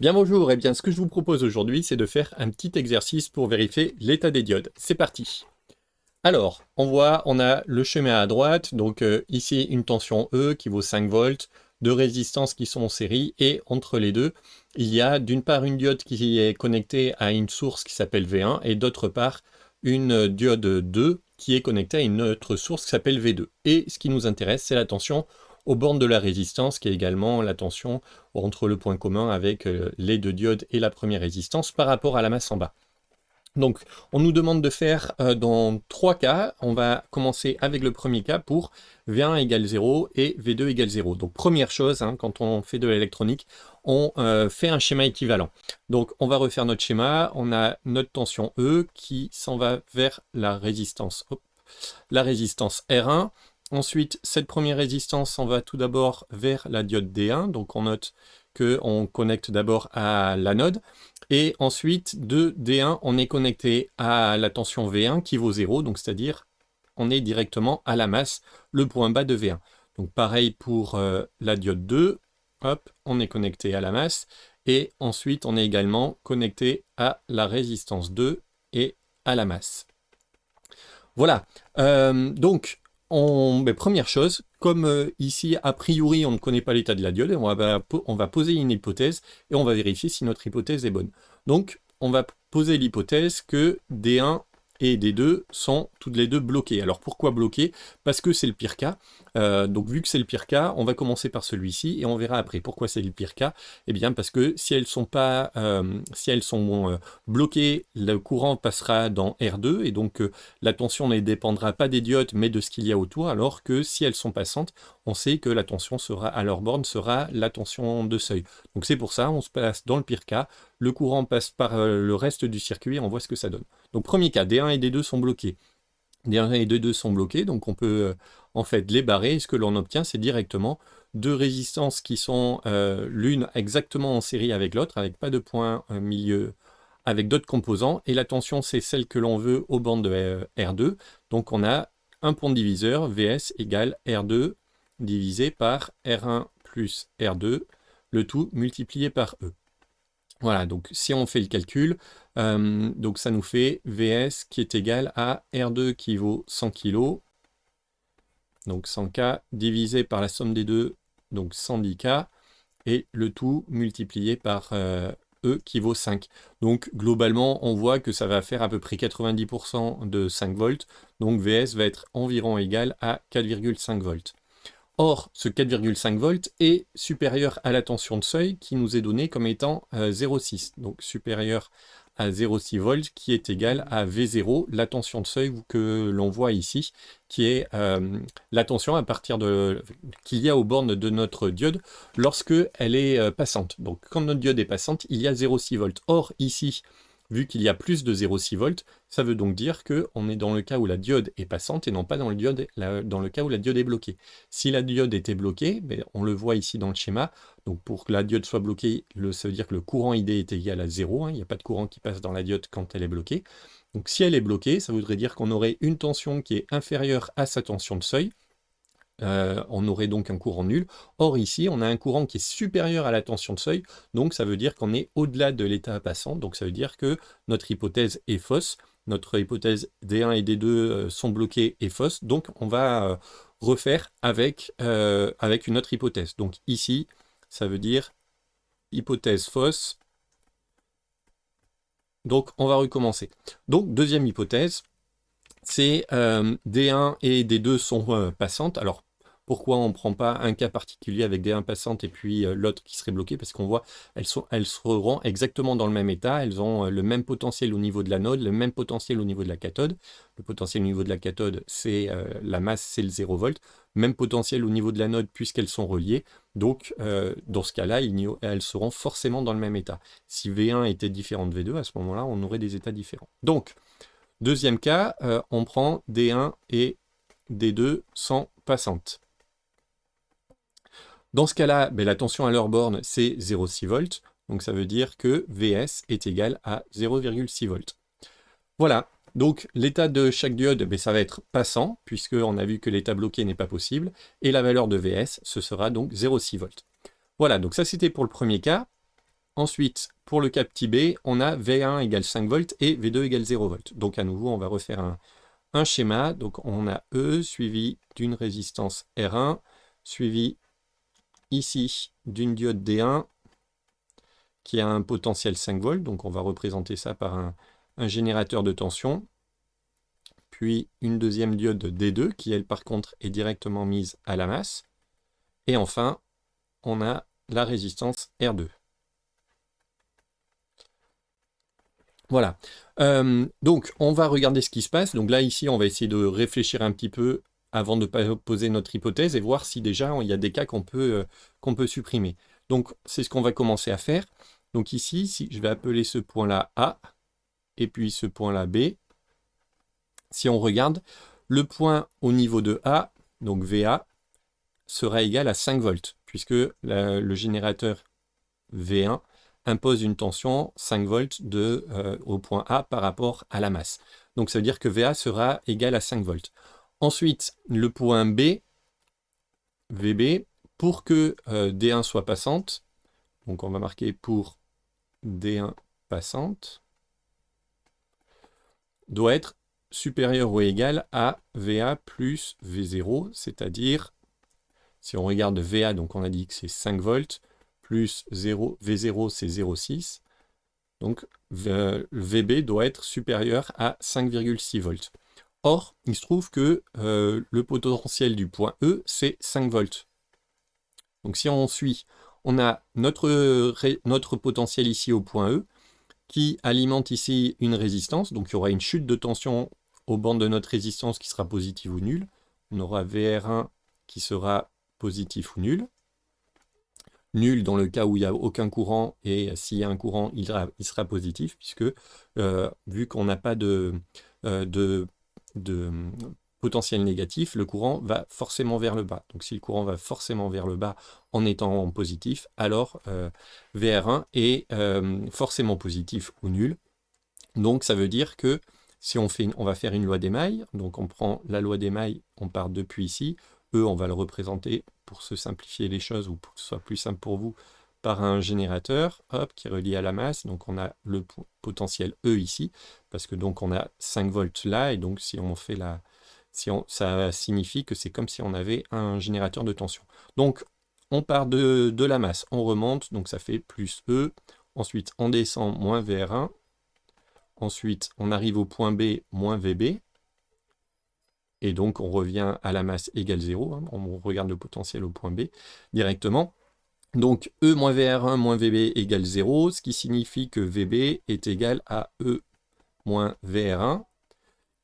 Bien bonjour, et bien ce que je vous propose aujourd'hui, c'est de faire un petit exercice pour vérifier l'état des diodes. C'est parti. Alors, on a le schéma à droite, donc ici une tension E qui vaut 5 volts, deux résistances qui sont en série, et entre les deux, il y a d'une part une diode qui est connectée à une source qui s'appelle V1, et d'autre part une diode 2 qui est connectée à une autre source qui s'appelle V2. Et ce qui nous intéresse, c'est la tension aux bornes de la résistance, qui est également la tension entre le point commun avec les deux diodes et la première résistance par rapport à la masse en bas. Donc, on nous demande de faire dans trois cas. On va commencer avec le premier cas pour V1 égale 0 et V2 égale 0. Donc, première chose, quand on fait de l'électronique, on fait un schéma équivalent. Donc, on va refaire notre schéma. On a notre tension E qui s'en va vers la résistance R1. Ensuite, cette première résistance s'en va tout d'abord vers la diode D1. Donc, on note qu'on connecte d'abord à l'anode. Et ensuite, de D1, on est connecté à la tension V1 qui vaut 0. Donc, c'est-à-dire, on est directement à la masse, le point bas de V1. Donc, pareil pour la diode 2. Hop, on est connecté à la masse. Et ensuite, on est également connecté à la résistance 2 et à la masse. Voilà. Donc, première chose, comme ici, a priori, on ne connaît pas l'état de la diode, on va poser une hypothèse et on va vérifier si notre hypothèse est bonne. Donc, on va poser l'hypothèse que D1 et D2 sont toutes les deux bloquées. Alors, pourquoi bloquées? Parce que c'est le pire cas. Donc, vu que c'est le pire cas, on va commencer par celui-ci et on verra après. Pourquoi c'est le pire cas? Eh bien, parce que si elles sont pas, si elles sont bloquées, le courant passera dans R2 et donc la tension ne dépendra pas des diodes, mais de ce qu'il y a autour, alors que si elles sont passantes, on sait que la tension sera, à leur borne sera la tension de seuil. Donc c'est pour ça, on se place dans le pire cas, le courant passe par le reste du circuit et on voit ce que ça donne. Donc premier cas, D1 et D2 sont bloqués. D1 et D2 sont bloqués, donc on peut en fait les barrer, et ce que l'on obtient, c'est directement deux résistances qui sont l'une exactement en série avec l'autre, avec pas de point milieu avec d'autres composants, et la tension c'est celle que l'on veut aux bornes de R2, donc on a un pont diviseur, VS égale R2 divisé par R1 plus R2, le tout multiplié par E. Voilà, donc si on fait le calcul, donc ça nous fait VS qui est égal à R2 qui vaut 100 kg, donc 100K divisé par la somme des deux, donc 110K, et le tout multiplié par E qui vaut 5. Donc globalement, on voit que ça va faire à peu près 90% de 5 volts, donc VS va être environ égal à 4,5 volts. Or, ce 4,5 volts est supérieur à la tension de seuil qui nous est donnée comme étant 0,6, donc supérieur à 0,6 volts qui est égal à V0, la tension de seuil que l'on voit ici, qui est la tension à partir de qu'il y a aux bornes de notre diode lorsque elle est passante. Donc quand notre diode est passante, il y a 0,6 volts. Or ici, vu qu'il y a plus de 0,6 volts, ça veut donc dire qu'on est dans le cas où la diode est passante et non pas dans le cas où la diode est bloquée. Si la diode était bloquée, on le voit ici dans le schéma, donc pour que la diode soit bloquée, ça veut dire que le courant ID est égal à 0, il n'y a pas de courant qui passe dans la diode quand elle est bloquée. Donc si elle est bloquée, ça voudrait dire qu'on aurait une tension qui est inférieure à sa tension de seuil, on aurait donc un courant nul. Or ici, on a un courant qui est supérieur à la tension de seuil, donc ça veut dire qu'on est au-delà de l'état passant, donc ça veut dire que notre hypothèse est fausse, notre hypothèse D1 et D2 sont bloquées et fausse, donc on va refaire avec une autre hypothèse. Donc ici, ça veut dire hypothèse fausse, donc on va recommencer. Donc deuxième hypothèse, c'est D1 et D2 sont passantes. Alors, pourquoi on ne prend pas un cas particulier avec D1 passante et puis l'autre qui serait bloqué? Parce qu'on voit, elles seront exactement dans le même état, elles ont le même potentiel au niveau de l'anode, le même potentiel au niveau de la cathode. Le potentiel au niveau de la cathode, c'est la masse, c'est le 0 volt. Même potentiel au niveau de l'anode puisqu'elles sont reliées. Donc, dans ce cas-là, elles seront forcément dans le même état. Si V1 était différent de V2, à ce moment-là, on aurait des états différents. Donc, deuxième cas, on prend D1 et D2 sans passante. Dans ce cas-là, la tension à leur borne, c'est 0,6 volts. Donc ça veut dire que VS est égal à 0,6 volts. Voilà, donc l'état de chaque diode, ça va être passant, puisqu'on a vu que l'état bloqué n'est pas possible. Et la valeur de VS, ce sera donc 0,6 volts. Voilà, donc ça c'était pour le premier cas. Ensuite, pour le cas petit b, on a V1 égale 5 volts et V2 égale 0 volts. Donc à nouveau, on va refaire un schéma. Donc on a E suivi d'une résistance R1, suivi ici d'une diode D1 qui a un potentiel 5 volts. Donc on va représenter ça par un générateur de tension. Puis une deuxième diode D2 qui, elle, par contre, est directement mise à la masse. Et enfin, on a la résistance R2. Voilà. Donc, on va regarder ce qui se passe. Donc là, ici, on va essayer de réfléchir un petit peu avant de poser notre hypothèse et voir si déjà, il y a des cas qu'on peut supprimer. Donc, c'est ce qu'on va commencer à faire. Donc ici, si je vais appeler ce point-là A, et puis ce point-là B. Si on regarde, le point au niveau de A, donc VA, sera égal à 5 volts, puisque le générateur V1 impose une tension 5 volts au point A par rapport à la masse. Donc ça veut dire que VA sera égal à 5 volts. Ensuite, le point B, VB, pour que D1 soit passante, donc on va marquer pour D1 passante, doit être supérieur ou égal à VA plus V0, c'est-à-dire, si on regarde VA, donc on a dit que c'est 5 volts, plus 0, V0 c'est 0,6, donc VB doit être supérieur à 5,6 volts. Or, il se trouve que le potentiel du point E, c'est 5 volts. Donc si on suit, on a notre potentiel ici au point E, qui alimente ici une résistance, donc il y aura une chute de tension aux bandes de notre résistance qui sera positive ou nulle. On aura VR1 qui sera positif ou nul. Nul dans le cas où il n'y a aucun courant, et s'il y a un courant, il sera positif, puisque vu qu'on n'a pas de potentiel négatif, le courant va forcément vers le bas. Donc si le courant va forcément vers le bas en étant positif, alors VR1 est forcément positif ou nul. Donc ça veut dire que si on va faire une loi d'émail, donc on prend la loi d'émail, on part depuis ici, E on va le représenter pour se simplifier les choses ou pour que ce soit plus simple pour vous par un générateur, hop, qui est relié à la masse, donc on a le potentiel E ici, parce que donc on a 5 volts là, et donc si on fait ça signifie que c'est comme si on avait un générateur de tension. Donc on part de la masse, on remonte, donc ça fait plus E, ensuite on descend moins VR1, ensuite on arrive au point B moins VB, et donc on revient à la masse égale 0, hein, on regarde le potentiel au point B directement. Donc E moins VR1 moins VB égale 0, ce qui signifie que VB est égal à E moins VR1,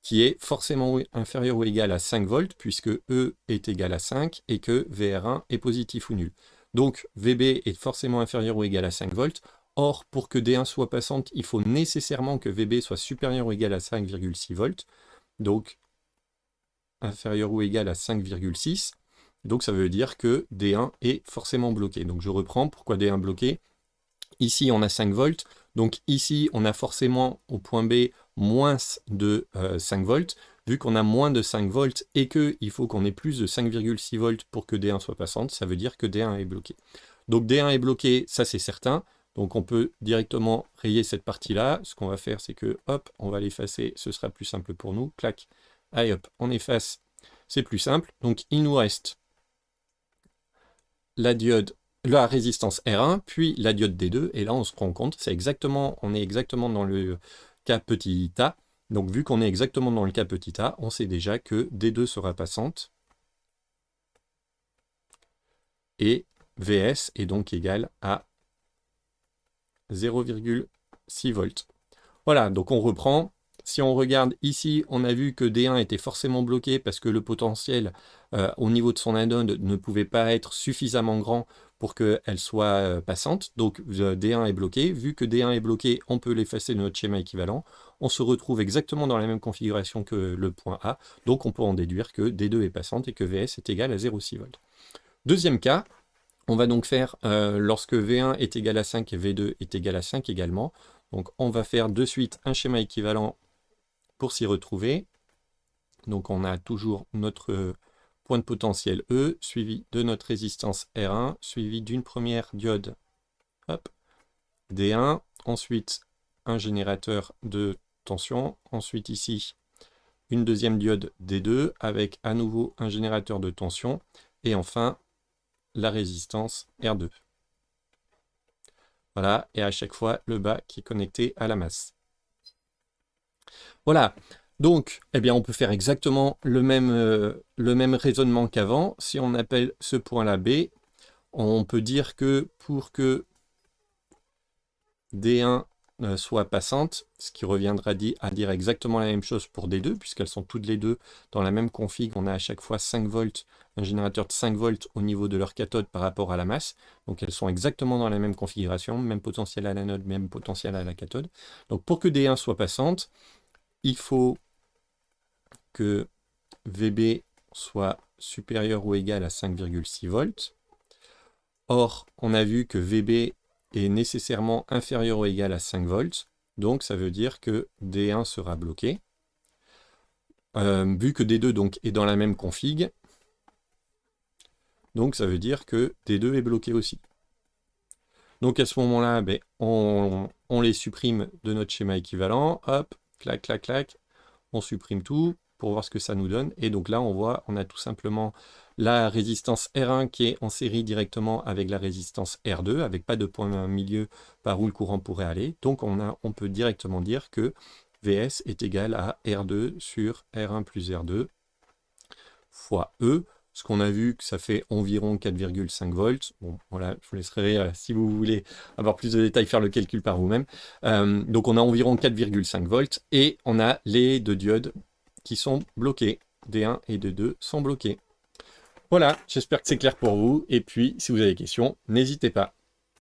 qui est forcément inférieur ou égal à 5 volts, puisque E est égal à 5 et que VR1 est positif ou nul. Donc VB est forcément inférieur ou égal à 5 volts. Or, pour que D1 soit passante, il faut nécessairement que VB soit supérieur ou égal à 5,6 volts. Donc inférieur ou égal à 5,6. Donc ça veut dire que D1 est forcément bloqué. Donc je reprends, pourquoi D1 bloqué? Ici on a 5 volts, donc ici on a forcément au point B moins de 5 volts. Vu qu'on a moins de 5 volts et qu'il faut qu'on ait plus de 5,6 volts pour que D1 soit passante, ça veut dire que D1 est bloqué. Donc D1 est bloqué, ça c'est certain. Donc on peut directement rayer cette partie-là. Ce qu'on va faire, c'est que, hop, on va l'effacer, ce sera plus simple pour nous. Clac, allez hop, on efface, c'est plus simple. Donc il nous reste la résistance R1, puis la diode D2, et là on se rend compte, on est exactement dans le cas petit a. Donc vu qu'on est exactement dans le cas petit a, on sait déjà que D2 sera passante, et Vs est donc égal à 0,6 volts. Voilà, donc on reprend. Si on regarde ici, on a vu que D1 était forcément bloqué parce que le potentiel au niveau de son anode ne pouvait pas être suffisamment grand pour qu'elle soit passante. Donc D1 est bloqué. Vu que D1 est bloqué, on peut l'effacer de notre schéma équivalent. On se retrouve exactement dans la même configuration que le point A. Donc on peut en déduire que D2 est passante et que Vs est égal à 0,6 volts. Deuxième cas, on va donc faire lorsque V1 est égal à 5 et V2 est égal à 5 également. Donc on va faire de suite un schéma équivalent pour s'y retrouver. Donc on a toujours notre point de potentiel E, suivi de notre résistance R1, suivi d'une première diode, hop, D1, ensuite un générateur de tension, ensuite ici une deuxième diode D2 avec à nouveau un générateur de tension et enfin la résistance R2. Voilà, et à chaque fois le bas qui est connecté à la masse. Voilà, donc eh bien, on peut faire exactement le même raisonnement qu'avant. Si on appelle ce point-là B, on peut dire que pour que D1 soit passante, ce qui reviendra à dire exactement la même chose pour D2, puisqu'elles sont toutes les deux dans la même config. On a à chaque fois 5 volts, un générateur de 5 volts au niveau de leur cathode par rapport à la masse. Donc elles sont exactement dans la même configuration, même potentiel à l'anode, même potentiel à la cathode. Donc pour que D1 soit passante, il faut que VB soit supérieur ou égal à 5,6 volts. Or, on a vu que VB est nécessairement inférieur ou égal à 5 volts, donc ça veut dire que D1 sera bloqué. Vu que D2 donc, est dans la même config, donc ça veut dire que D2 est bloqué aussi. Donc à ce moment-là, ben, on les supprime de notre schéma équivalent, hop, clac, clac, clac, on supprime tout pour voir ce que ça nous donne. Et donc là, on voit, on a tout simplement la résistance R1 qui est en série directement avec la résistance R2, avec pas de point milieu par où le courant pourrait aller. Donc on peut directement dire que VS est égal à R2 sur R1 plus R2 fois E. Ce qu'on a vu que ça fait environ 4,5 volts. Bon, voilà, je vous laisserai, si vous voulez avoir plus de détails, faire le calcul par vous-même. Donc on a environ 4,5 volts et on a les deux diodes qui sont bloquées. D1 et D2 sont bloqués. Voilà, j'espère que c'est clair pour vous. Et puis, si vous avez des questions, n'hésitez pas.